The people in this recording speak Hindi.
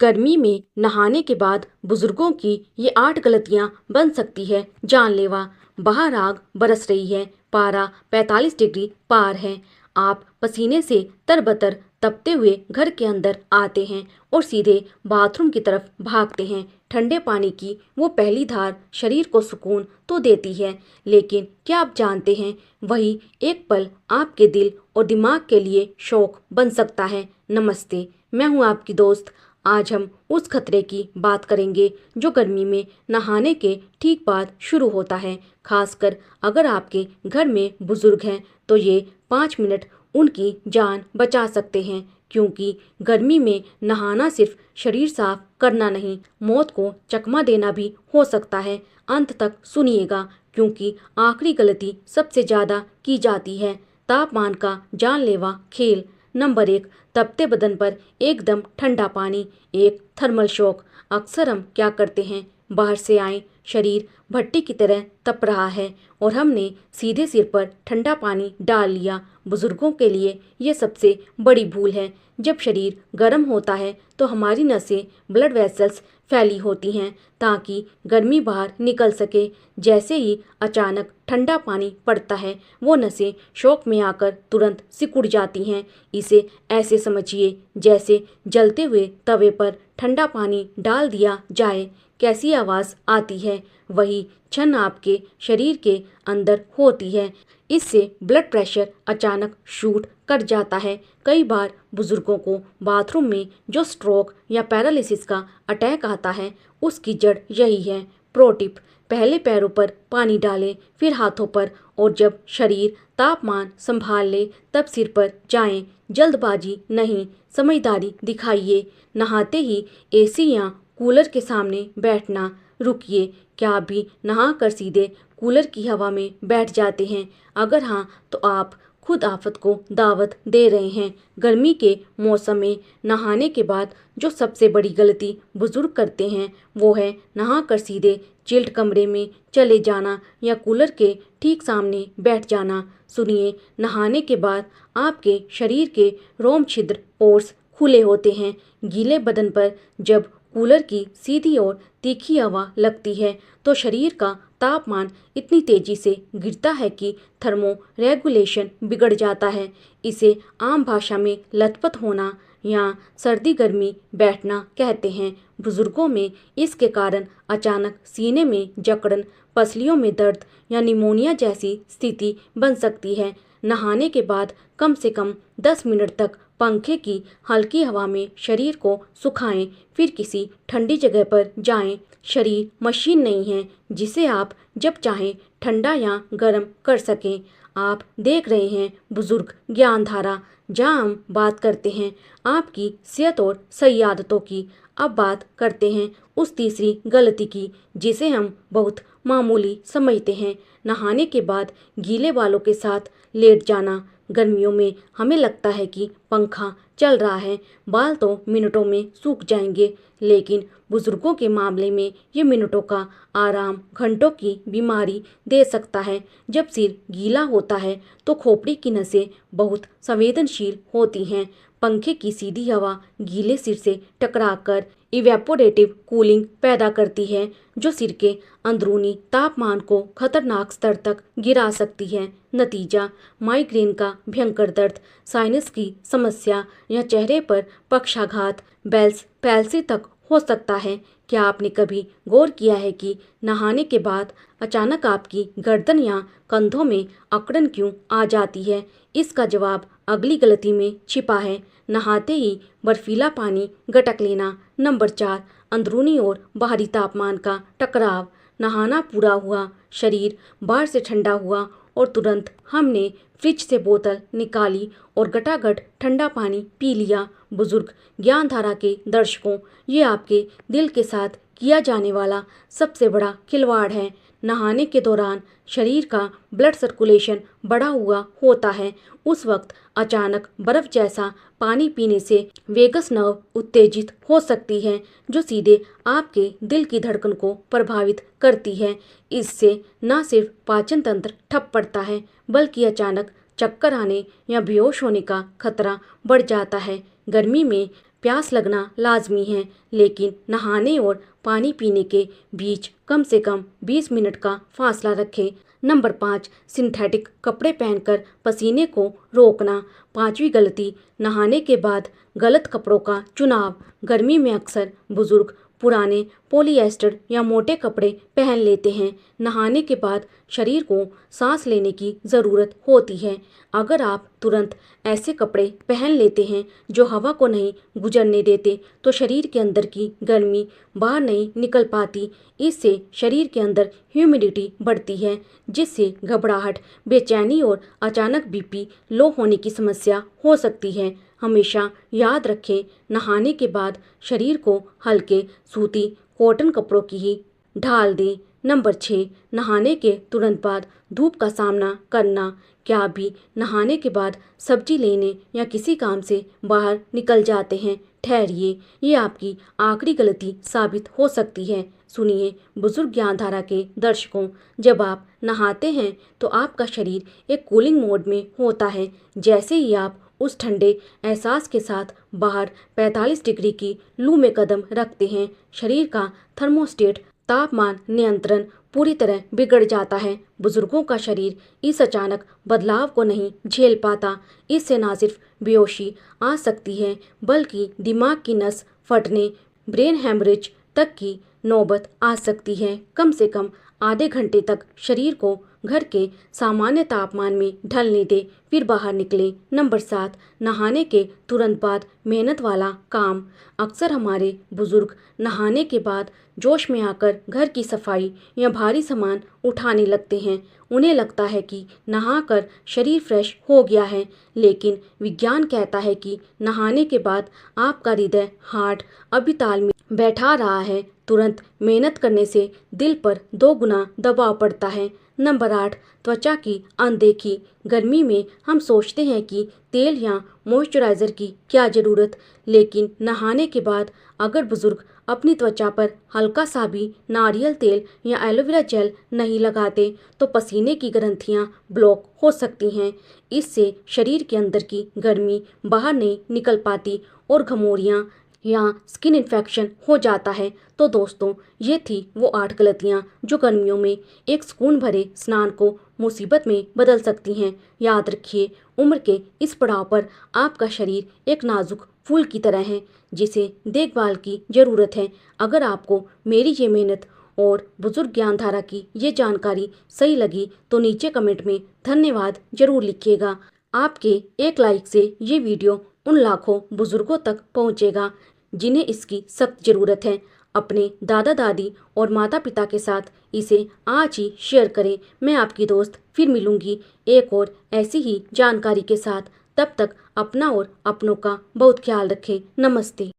गर्मी में नहाने के बाद बुजुर्गों की ये 8 गलतियां बन सकती है जानलेवा। बाहर आग बरस रही है, पारा 45 डिग्री पार है। आप पसीने से तरबतर तपते हुए घर के अंदर आते हैं और सीधे बाथरूम की तरफ भागते हैं। ठंडे पानी की वो पहली धार शरीर को सुकून तो देती है, लेकिन क्या आप जानते हैं वही एक पल आपके दिल और दिमाग के लिए शौक बन सकता है। नमस्ते, मैं हूँ आपकी दोस्त। आज हम उस खतरे की बात करेंगे जो गर्मी में नहाने के ठीक बाद शुरू होता है। खासकर अगर आपके घर में बुजुर्ग हैं तो ये 5 मिनट उनकी जान बचा सकते हैं, क्योंकि गर्मी में नहाना सिर्फ शरीर साफ करना नहीं, मौत को चकमा देना भी हो सकता है। अंत तक सुनिएगा, क्योंकि आखिरी गलती सबसे ज़्यादा की जाती है। तापमान का जानलेवा खेल। नंबर 1, तपते बदन पर एकदम ठंडा पानी, एक थर्मल शॉक। अक्सर हम क्या करते हैं, बाहर से आए, शरीर भट्टी की तरह तप रहा है और हमने सीधे सिर पर ठंडा पानी डाल लिया। बुजुर्गों के लिए ये सबसे बड़ी भूल है। जब शरीर गर्म होता है तो हमारी नसें, ब्लड वेसल्स फैली होती हैं ताकि गर्मी बाहर निकल सके। जैसे ही अचानक ठंडा पानी पड़ता है, वो नसें शॉक में आकर तुरंत सिकुड़ जाती हैं। इसे ऐसे समझिए जैसे जलते हुए तवे पर ठंडा पानी डाल दिया जाए। कैसी आवाज़ आती है, वही क्षण आपके शरीर के अंदर होती है। इससे ब्लड प्रेशर अचानक शूट कर जाता है। कई बार बुजुर्गों को बाथरूम में जो स्ट्रोक या पैरालिसिस का अटैक आता है, उसकी जड़ यही है। प्रो टिप, पहले पैरों पर पानी डालें, फिर हाथों पर, और जब शरीर तापमान संभाल ले तब सिर पर जाएं। जल्दबाजी नहीं, समझदारी दिखाइए। नहाते ही एसी या कूलर के सामने बैठना रुकिए। क्या आप भी नहा कर सीधे कूलर की हवा में बैठ जाते हैं? अगर हाँ, तो आप खुद आफत को दावत दे रहे हैं। गर्मी के मौसम में नहाने के बाद जो सबसे बड़ी गलती बुजुर्ग करते हैं वो है नहा कर सीधे चिल्ड कमरे में चले जाना या कूलर के ठीक सामने बैठ जाना। सुनिए, नहाने के बाद आपके शरीर के रोम छिद्र पोर्स खुले होते हैं। गीले बदन पर जब कूलर की सीधी और तीखी हवा लगती है तो शरीर का तापमान इतनी तेजी से गिरता है कि थर्मो रेगुलेशन बिगड़ जाता है। इसे आम भाषा में लथपथ होना या सर्दी गर्मी बैठना कहते हैं। बुजुर्गों में इसके कारण अचानक सीने में जकड़न, पसलियों में दर्द या निमोनिया जैसी स्थिति बन सकती है। नहाने के बाद कम से कम 10 मिनट तक पंखे की हल्की हवा में शरीर को सुखाएं, फिर किसी ठंडी जगह पर जाएं। शरीर मशीन नहीं है जिसे आप जब चाहें ठंडा या गर्म कर सकें। आप देख रहे हैं बुजुर्ग ज्ञान धारा, जहां हम बात करते हैं आपकी सेहत और सही आदतों की। अब बात करते हैं उस तीसरी गलती की जिसे हम बहुत मामूली समझते हैं, नहाने के बाद गीले बालों के साथ लेट जाना। गर्मियों में हमें लगता है कि पंखा चल रहा है, बाल तो मिनटों में सूख जाएंगे, लेकिन बुजुर्गों के मामले में ये मिनटों का आराम घंटों की बीमारी दे सकता है। जब सिर गीला होता है तो खोपड़ी की नसें बहुत संवेदनशील होती हैं। पंखे की सीधी हवा गीले सिर से टकराकर इवेपोरेटिव कूलिंग पैदा करती है, जो सिर के अंदरूनी तापमान को खतरनाक स्तर तक गिरा सकती है। नतीजा, माइग्रेन का भयंकर दर्द, साइनस की समस्या या चेहरे पर पक्षाघात, बेल्स पैल्सी तक हो सकता है। क्या आपने कभी गौर किया है कि नहाने के बाद अचानक आपकी गर्दन या कंधों में अकड़न क्यों आ जाती है? इसका जवाब अगली गलती में छिपा है। नहाते ही बर्फीला पानी गटक लेना। नंबर 4, अंदरूनी और बाहरी तापमान का टकराव। नहाना पूरा हुआ, शरीर बाहर से ठंडा हुआ और तुरंत हमने फ्रिज से बोतल निकाली और गटागट ठंडा पानी पी लिया। बुजुर्ग ज्ञानधारा के दर्शकों, ये आपके दिल के साथ किया जाने वाला सबसे बड़ा खिलवाड़ है। नहाने के दौरान शरीर का ब्लड सर्कुलेशन बढ़ा हुआ होता है। उस वक्त अचानक बर्फ जैसा पानी पीने से वेगस नर्व उत्तेजित हो सकती है, जो सीधे आपके दिल की धड़कन को प्रभावित करती है। इससे न सिर्फ पाचन तंत्र ठप पड़ता है, बल्कि अचानक चक्कर आने या बेहोश होने का खतरा बढ़ जाता है। गर्मी में प्यास लगना लाजमी है, लेकिन नहाने और पानी पीने के बीच कम से कम 20 मिनट का फासला रखें। नंबर 5, सिंथेटिक कपड़े पहनकर पसीने को रोकना। पांचवी गलती, नहाने के बाद गलत कपड़ों का चुनाव। गर्मी में अक्सर बुजुर्ग पुराने पॉलिएस्टर या मोटे कपड़े पहन लेते हैं। नहाने के बाद शरीर को सांस लेने की ज़रूरत होती है। अगर आप तुरंत ऐसे कपड़े पहन लेते हैं जो हवा को नहीं गुजरने देते, तो शरीर के अंदर की गर्मी बाहर नहीं निकल पाती। इससे शरीर के अंदर ह्यूमिडिटी बढ़ती है, जिससे घबराहट, बेचैनी और अचानक बीपी लो होने की समस्या हो सकती है। हमेशा याद रखें, नहाने के बाद शरीर को हल्के सूती कॉटन कपड़ों की ही ढाल दें। नंबर 6, नहाने के तुरंत बाद धूप का सामना करना। क्या आप भी नहाने के बाद सब्जी लेने या किसी काम से बाहर निकल जाते हैं? ठहरिए, ये आपकी आखिरी गलती साबित हो सकती है। सुनिए बुजुर्ग ज्ञानधारा के दर्शकों, जब आप नहाते हैं तो आपका शरीर एक कूलिंग मोड में होता है। जैसे ही आप उस ठंडे एहसास के साथ बाहर 45 डिग्री की लू में कदम रखते हैं, शरीर का थर्मोस्टेट तापमान नियंत्रण पूरी तरह बिगड़ जाता है। बुजुर्गों का शरीर इस अचानक बदलाव को नहीं झेल पाता। इससे न सिर्फ बेहोशी आ सकती है, बल्कि दिमाग की नस फटने, ब्रेन हैमरेज तक की नौबत आ सकती है। कम से कम आधे घंटे तक शरीर को घर के सामान्य तापमान में ढलने दें, फिर बाहर निकलें। नंबर 7, नहाने के तुरंत बाद मेहनत वाला काम। अक्सर हमारे बुजुर्ग नहाने के बाद जोश में आकर घर की सफाई या भारी सामान उठाने लगते हैं। उन्हें लगता है कि नहाकर शरीर फ्रेश हो गया है, लेकिन विज्ञान कहता है कि नहाने के बाद आपका हृदय, हार्ट अभी ताल में बैठा रहा है। तुरंत मेहनत करने से दिल पर 2 गुना दबाव पड़ता है। नंबर 8, त्वचा की अनदेखी। गर्मी में हम सोचते हैं कि तेल या मॉइस्चराइज़र की क्या ज़रूरत, लेकिन नहाने के बाद अगर बुजुर्ग अपनी त्वचा पर हल्का सा भी नारियल तेल या एलोवेरा जेल नहीं लगाते, तो पसीने की ग्रंथियां ब्लॉक हो सकती हैं। इससे शरीर के अंदर की गर्मी बाहर नहीं निकल पाती और घमौरियाँ या स्किन इन्फेक्शन हो जाता है। तो दोस्तों, ये थी वो 8 गलतियाँ जो गर्मियों में एक सुकून भरे स्नान को मुसीबत में बदल सकती हैं। याद रखिए, उम्र के इस पड़ाव पर आपका शरीर एक नाजुक फूल की तरह है, जिसे देखभाल की ज़रूरत है। अगर आपको मेरी ये मेहनत और बुजुर्ग ज्ञानधारा की ये जानकारी सही लगी, तो नीचे कमेंट में धन्यवाद ज़रूर लिखिएगा। आपके एक लाइक से ये वीडियो उन लाखों बुजुर्गों तक पहुँचेगा जिन्हें इसकी सख्त ज़रूरत है। अपने दादा दादी और माता पिता के साथ इसे आज ही शेयर करें। मैं आपकी दोस्त फिर मिलूंगी एक और ऐसी ही जानकारी के साथ। तब तक अपना और अपनों का बहुत ख्याल रखें। नमस्ते।